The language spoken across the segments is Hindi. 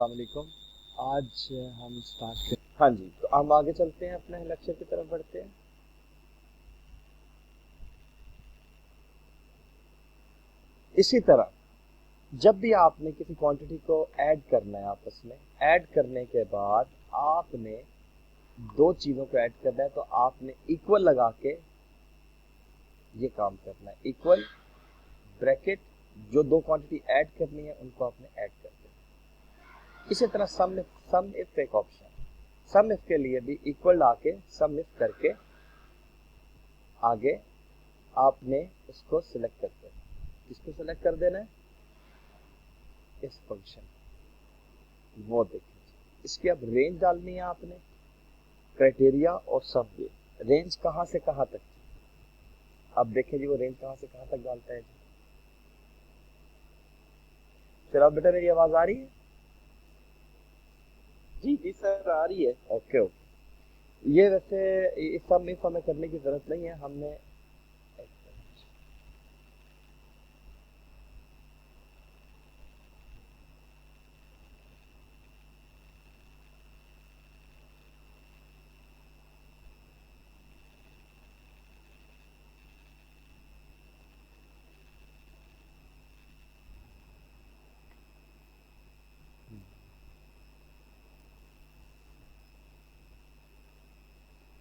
वालेकुम। आज हम स्टार्ट करें। हाँ जी, तो हम आगे चलते हैं, अपने लक्ष्य की तरफ बढ़ते हैं। इसी तरह जब भी आपने किसी क्वांटिटी को ऐड करना है, आपस में ऐड करने के बाद आपने दो चीज़ों को ऐड करना है, तो आपने इक्वल लगा के ये काम करना है। इक्वल ब्रैकेट, जो दो क्वांटिटी ऐड करनी है उनको आपने ऐड कर देना। इसी तरह सम इफ एक ऑप्शन, सम इफ के लिए भी इक्वल आके सम इफ करके आगे आपने इसको सिलेक्ट कर देना। किसको सिलेक्ट कर देना है? इस फंक्शन, वो देखिए इसकी अब रेंज डालनी है आपने, क्राइटेरिया और सब भी रेंज कहाँ से कहाँ तक। अब देखें जी वो रेंज कहाँ से कहाँ तक डालता है जी। चलो अब बेटा मेरी आवाज आ रही है? जी जी सर, आ रही है। Okay okay. ये वैसे इस सब में हमें करने की जरूरत नहीं है, हमने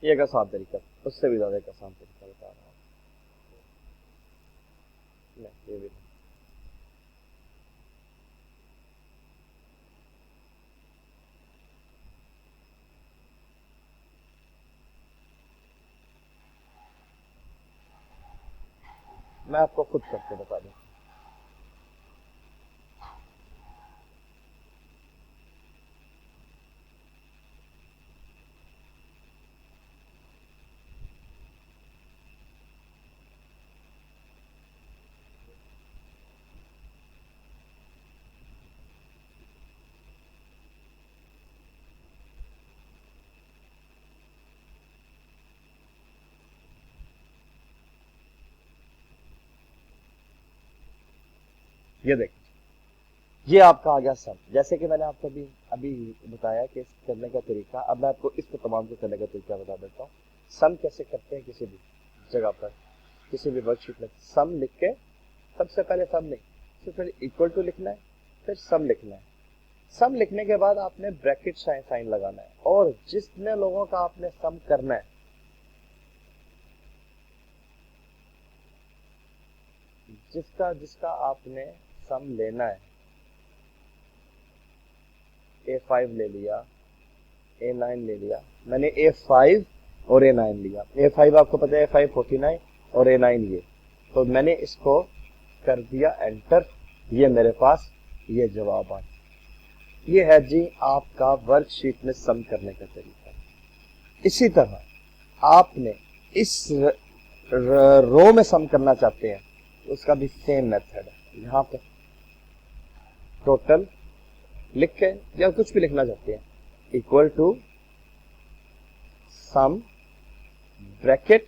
ये एक आसान तरीका, उससे भी ज्यादा एक आसान तरीका बता रहा हूँ। नहीं, ये भी नहीं। मैं आपको खुद करके बता दूं। ये देख, ये आपका आ गया सम। जैसे कि मैंने आपको अभी अभी बताया कि इस करने का तरीका, अब मैं आपको इसको तमाम को करने का तरीका बता देता हूँ। सम कैसे करते हैं, किसी भी जगह पर, किसी भी वर्कशीट में सम लिख के, सबसे पहले सम नहीं, सबसे पहले इक्वल टू लिखना है, फिर सम लिखना है। सम लिखने के बाद आपने ब्रैकेट साइन लगाना है, और जितने लोगों का आपने सम करना है, जिसका जिसका आपने सम लेना है, A5 ले लिया, A9 ले लिया, मैंने A5 और A9 लिया। A5 आपको पता है, A5 49 और A9 ये, तो मैंने इसको कर दिया एंटर। ये मेरे पास ये जवाब आ, ये है जी आपका वर्कशीट में सम करने का तरीका। इसी तरह आपने इस रो में सम करना चाहते हैं, तो उसका भी सेम मेथड है। यहाँ पे टोटल लिख के, या कुछ भी लिखना चाहते हैं, इक्वल टू सम ब्रैकेट,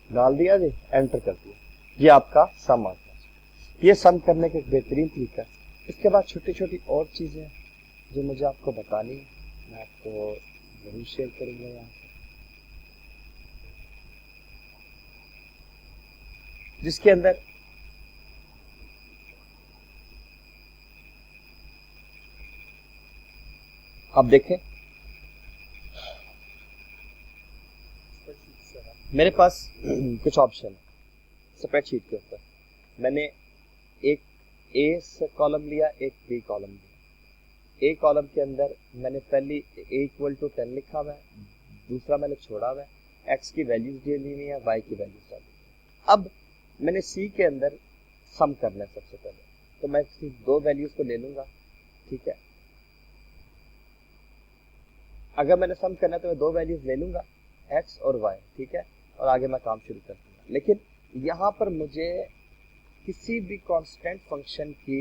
डाल दिया जी, एंटर कर दिया, ये आपका सम आता है। ये सम करने का एक बेहतरीन तरीका है। इसके बाद छोटी छोटी और चीजें जो मुझे आपको बतानी है, मैं आपको जरूर शेयर करूंगा यहाँ पे, जिसके अंदर आप देखें मेरे पास कुछ ऑप्शन है स्प्रेडशीट के ऊपर। मैंने एक ए कॉलम लिया, एक बी कॉलम लिया। ए कॉलम के अंदर मैंने पहली ए इक्वल टू 10 लिखा हुआ है, दूसरा मैंने छोड़ा हुआ है, एक्स की वैल्यूज डाली हुई है, वाई की वैल्यूज डाली हुई है। अब मैंने सी के अंदर सम करना है सबसे पहले, तो मैं सिर्फ दो वैल्यूज को ले लूंगा, ठीक है। अगर मैंने सम करना है तो मैं दो वैल्यूज ले लूंगा, एक्स और वाई, ठीक है, और आगे मैं काम शुरू कर दूंगा। लेकिन यहाँ पर मुझे किसी भी कांस्टेंट फंक्शन की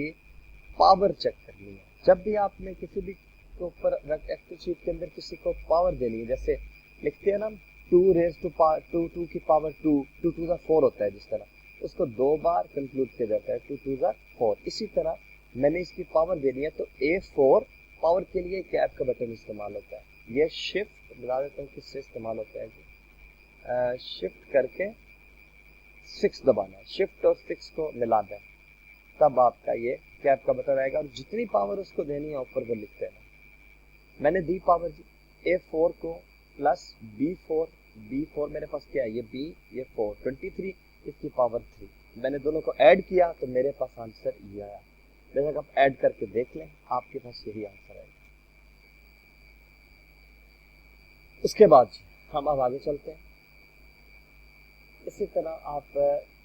पावर चेक करनी है। जब भी आपने किसी भी के ऊपर एक्सेल शीट के अंदर किसी को पावर देनी है, जैसे लिखते हैं ना 2 रेज टू 2 की पावर 2, 2 टू 4 होता है, जिस तरह उसको 2 बार कंक्लूड किया जाता है, 2 टू 4। इसी तरह मैंने इसकी पावर देनी है तो A4 पावर के लिए कैप का बटन इस्तेमाल होता है। ये शिफ्ट बता देता हूँ किससे इस्तेमाल होता है जी, शिफ्ट करके 6 दबाना है, शिफ्ट और 6 को मिलाना है, तब आपका ये कैप का बटन आएगा और जितनी पावर उसको देनी है ऊपर वो लिख देना। मैंने दी पावर जी A4 को प्लस B4 मेरे पास क्या है, ये B ये 4 23, इसकी पावर 3। मैंने दोनों को ऐड किया तो मेरे पास आंसर ये आया। बेशक आप ऐड करके देख लें, आपके पास यही आंसर आएगा। उसके बाद हम अब आगे चलते हैं। इसी तरह आप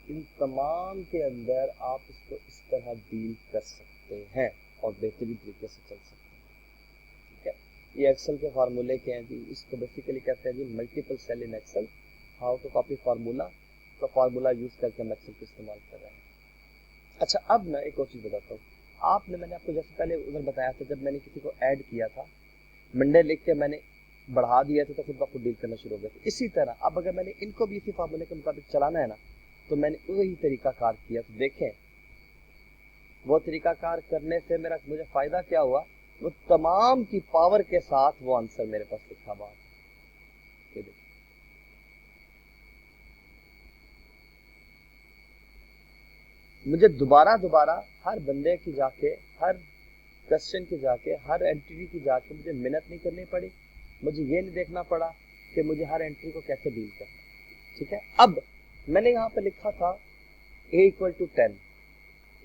इन तमाम के अंदर आप इसको इस तरह डील कर सकते हैं और बेहतरीन तरीके से चल सकते हैं। ठीक है, ये एक्सेल के फार्मूले के हैं जी, इसको बेसिकली कहते हैं जी multiple cell in Excel, how to copy formula. तो फार्मूला यूज करके हम एक्सेल को इस्तेमाल कर रहे हैं। अच्छा, अब मैं एक और चीज़ बताता हूँ। मैंने आपको जैसे पहले उधर बताया था, जब मैंने किसी को ऐड किया था, मंडे लिख के मैंने बढ़ा दिया था तो फिर आपको डील करना शुरू हो गया। इसी तरह अब अगर मैंने इनको भी इसी फार्मूले के मुताबिक चलाना है ना, तो मैंने वही तरीकाकार किया। तो देखें वो तरीकाकार करने से मुझे फायदा क्या हुआ, वो तमाम की पावर के साथ वो आंसर मेरे पास लिखा हुआ है। मुझे दोबारा हर बंदे की जाके, हर क्वेश्चन की जाके, हर एंट्री की जाके मुझे मेहनत नहीं करनी पड़ी। मुझे ये नहीं देखना पड़ा कि मुझे हर एंट्री को कैसे डील करना। ठीक है, अब मैंने यहाँ पे लिखा था A = 10।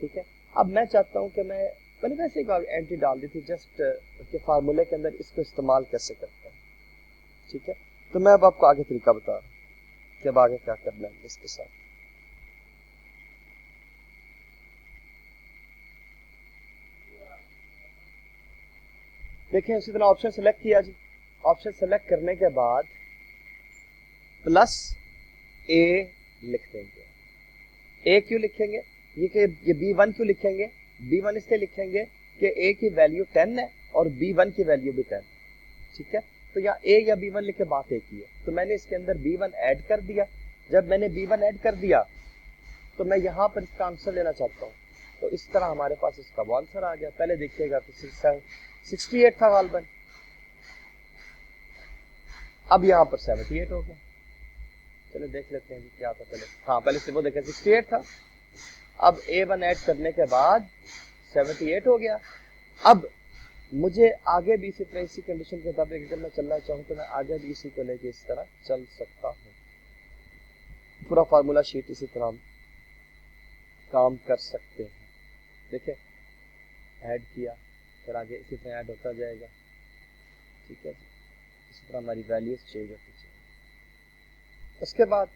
ठीक है, अब मैं चाहता हूँ कि मैंने वैसे एक एंट्री डाल दी थी जस्ट के फार्मूले के अंदर इसको इस्तेमाल कैसे करते हैं। ठीक है, तो मैं अब आपको आगे तरीका बता रहा हूँ कि अब आगे क्या करना है इसके साथ। देखिए, उसी तरह ऑप्शन सेलेक्ट किया जी। ऑप्शन सेलेक्ट करने के बाद प्लस A लिख देंगे। A क्यों लिखेंगे, ये B1 क्यों लिखेंगे, B1 इसलिए लिखेंगे कि A की वैल्यू 10 है और B1 की वैल्यू भी 10। ठीक है, तो यहाँ A या B1 लिखे बात एक ही है। तो मैंने इसके अंदर B1 ऐड कर दिया। जब मैंने B1 ऐड कर दिया तो मैं यहाँ पर इसका आंसर लेना चाहता हूँ, तो इस तरह हमारे पास इसका वो आंसर आ गया। पहले देखिएगा तो 68 था गालबन, अब यहाँ पर 78 हो गया। चलो देख लेते हैं क्या था पहले। हाँ, पहले से वो देखें 68 था, अब A1 ऐड करने के बाद 78 हो गया। अब मुझे आगे भी इसी तरह इसी कंडीशन के मुताबिक अगर मैं चलना चाहूँ तो मैं आगे भी इसी को लेके इस तरह चल सकता हूँ। पूरा फार्मूला शीट इसी तरह काम कर सकते हैं। देखिए, ऐड किया, फिर आगे इसी तरह ऐड होता जाएगा। ठीक है, इसी तरह हमारी वैल्यूज चेंज होती जाएगी। उसके बाद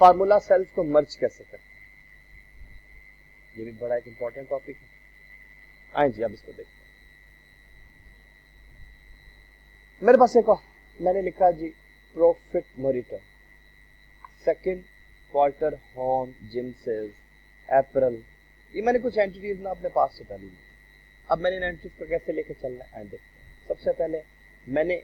फार्मूला सेल्स को मर्ज कैसे करते हैं, ये भी बड़ा एक इंपॉर्टेंट टॉपिक है। आए जी, अब इसको देखते हैं। मेरे पास एक मैंने लिखा जी profit monitor, second quarter home gym sales April. ये मैंने कुछ एंटिटीज ना अपने पास से डाली। अब मैंने इन एंटिटीज को कैसे लेके चलना है देखते हैं। सबसे पहले मैंने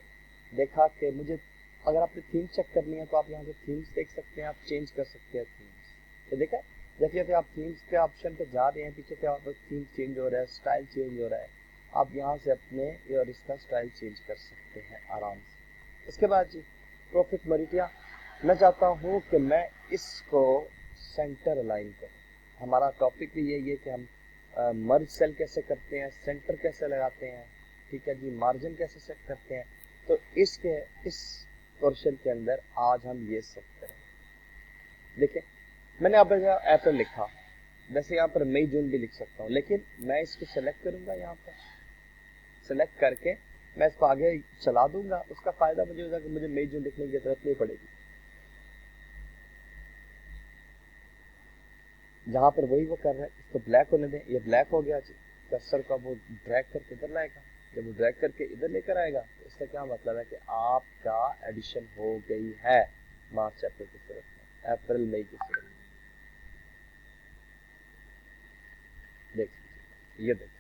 देखा कि मुझे अगर आपने थीम चेक करनी है तो आप यहाँ से थीम्स देख सकते हैं, आप चेंज कर सकते हैं थीम्स। तो देखा, जैसे जैसे आप थीम्स के ऑप्शन पे जा रहे हैं, पीछे से आप थीम चेंज हो रहा है, स्टाइल चेंज हो रहा है, आप यहाँ से अपने और इसका स्टाइल चेंज कर सकते हैं आराम से। इसके बाद जी प्रॉफिट मरीटिया, मैं चाहता हूँ कि मैं इसको सेंटर अलाइन करूँ। हमारा टॉपिक भी यही है कि हम मर्ज सेल कैसे करते हैं, सेंटर कैसे लगाते हैं, ठीक है जी, मार्जिन कैसे सेट करते हैं। तो इस पोर्शन के अंदर आज हम ये सब करें। देखिए, मैंने आप अप्रैल लिखा, वैसे यहाँ पर मई जून भी लिख सकता हूँ, लेकिन मैं इसको सेलेक्ट करूंगा। यहाँ पर सेलेक्ट करके मैं इसको आगे चला दूंगा। उसका फायदा मुझे होगा कि मुझे मई जून लिखने की जरूरत नहीं पड़ेगी। जहां पर वही वो कर रहा है, इसको ब्लैक होने दें। ये ब्लैक हो गया जी। कर्सर का वो ड्रैग करके इधर लाएगा, जब वो ड्रैग करके इधर लेकर आएगा तो इस इसका क्या मतलब है कि आपका एडिशन हो गई है मार्च अप्रैल की सूरत में, अप्रैल मई की सूरत में। देख लीजिए, ये देखिए।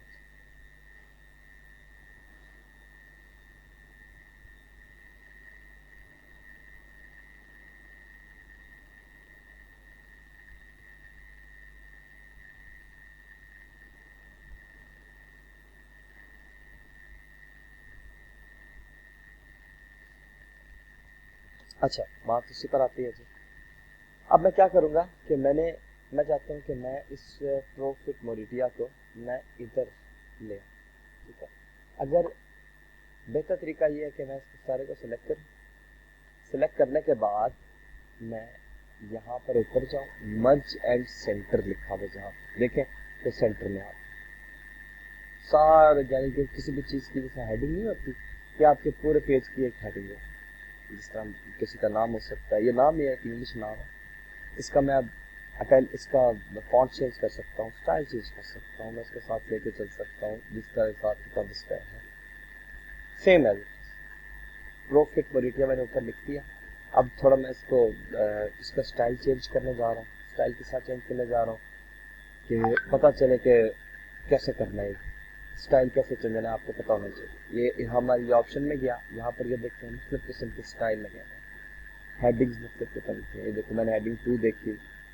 अच्छा, बात उसी पर आती है जी। अब मैं क्या करूँगा कि मैं चाहता हूँ कि मैं इस प्रॉफिट मोरिटिया को मैं इधर ले आऊं, ठीक है। अगर बेहतर तरीका ये है कि मैं इसके सारे को सिलेक्ट करूँ, सिलेक्ट करने के बाद मैं यहाँ पर ऊपर जाऊँ, मर्ज एंड सेंटर लिखा हुआ जहाँ देखें तो सेंटर में आ सारे, यानी कि किसी भी चीज़ की जैसे हेडिंग नहीं होती कि आपके पूरे पेज की एक हेडिंग है, जिस तरह किसी का नाम हो सकता है, ये नाम ये एक इंग्लिश नाम है, इसका मैं अब इसका फॉन्ट चेंज कर सकता हूँ, स्टाइल चेंज कर सकता हूँ, मैं इसके साथ लेके चल सकता हूँ जिस तरह साथ स्टाइल है सेम है। प्रॉफिट मोरिटिया मैंने ऊपर लिख दिया। अब थोड़ा मैं इसका स्टाइल चेंज करने जा रहा हूँ, स्टाइल के साथ चेंज करने जा रहा हूँ कि पता चले कि कैसे करना है, स्टाइल कैसे चेंज करना है, आपको पता होना चाहिए। ये हमारे ये ऑप्शन में गया, यहाँ पर ये देखते हैं मुख्तलिफ किस्म के स्टाइल लगे हैं, हेडिंग्स मुख्तलिफ किस्म के। ये देखो मैंने हेडिंग 2 देखी,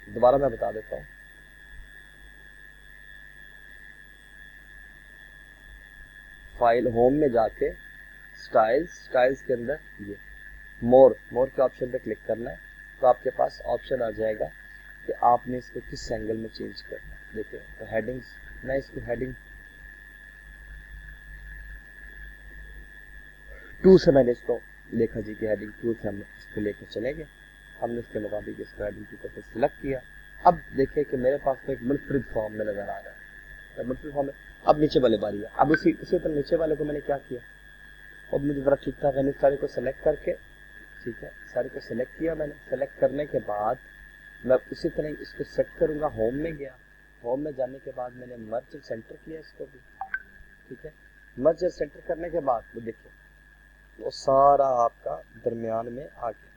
दोबारा मैं बता देता हूँ। फाइल होम में जाके स्टाइल्स के अंदर ये मोर के ऑप्शन पे क्लिक करना है, तो आपके पास ऑप्शन आ जाएगा कि आपने इसको किस एंगल में चेंज करना है। देखिए तो हेडिंग्स, मैं इसको हेडिंग 2 से मैंने इसको देखा जी कि हेडिंग 2 से हम इसको लेकर चले गए, हमने उसके मुताबिक इसको हेडिंग 2 को सिलेक्ट किया। अब देखिए कि मेरे पास तो एक मुनफरिद फॉर्म में नजर आ रहा है, मुनफरिद फॉर्म में। अब नीचे वाले बारी है, अब उसी तरह नीचे वाले को मैंने क्या किया, अब मुझे ज़रा ठीक था, मैंने सारे को सेलेक्ट करके, ठीक है, सारे को सेलेक्ट किया मैंने। सेलेक्ट करने के बाद मैं उसी तरह इसको सेट करूँगा, होम में गया, होम में जाने के बाद मैंने मर्ज सेंटर किया इसको भी, ठीक है। मर्ज सेंटर करने के बाद वो देखिए वो सारा आपका दरमियान में आ गया।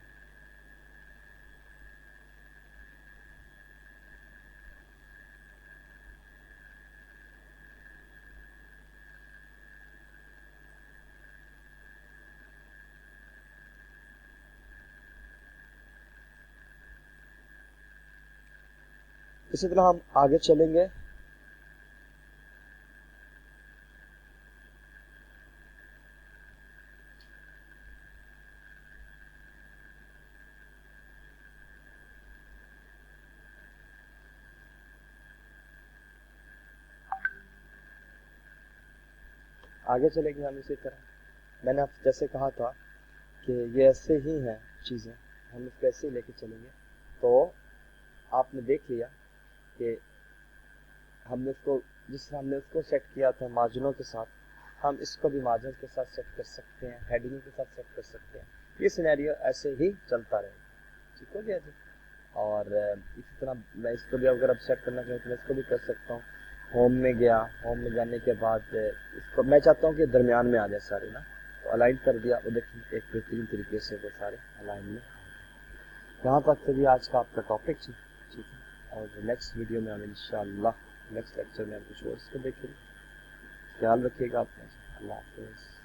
इसी तरह हम आगे चलेंगे। हम इसी तरह, मैंने आप जैसे कहा था कि ये ऐसे ही हैं चीज़ें, हम इसको ऐसे ही लेके चलेंगे। तो आपने देख लिया कि हमने इसको, जिस तरह हमने उसको सेट किया था मार्जिनों के साथ, हम इसको भी मार्जिन के साथ सेट कर सकते हैं, हेडिंग के साथ सेट कर सकते हैं। ये सिनेरियो ऐसे ही चलता रहेगा, ठीक हो गया जी। और इसी तरह मैं इसको भी अगर अब सेट करना चाहूँ तो मैं इसको भी कर सकता हूँ। होम में गया, होम में जाने के बाद इसको मैं चाहता हूँ कि दरमियान में आ जाए सारे ना, तो अलाइन कर दिया, वो देखिए एक बेहतरीन तरीके से वो सारे अलाइन में। यहाँ तक तो भी आज का आपका टॉपिक थी, ठीक है। और नेक्स्ट वीडियो में हम इंशाअल्लाह नेक्स्ट लेक्चर में हम कुछ और इसको देखेंगे। ख्याल रखिएगा अपना, अल्लाह हाफ़िज़।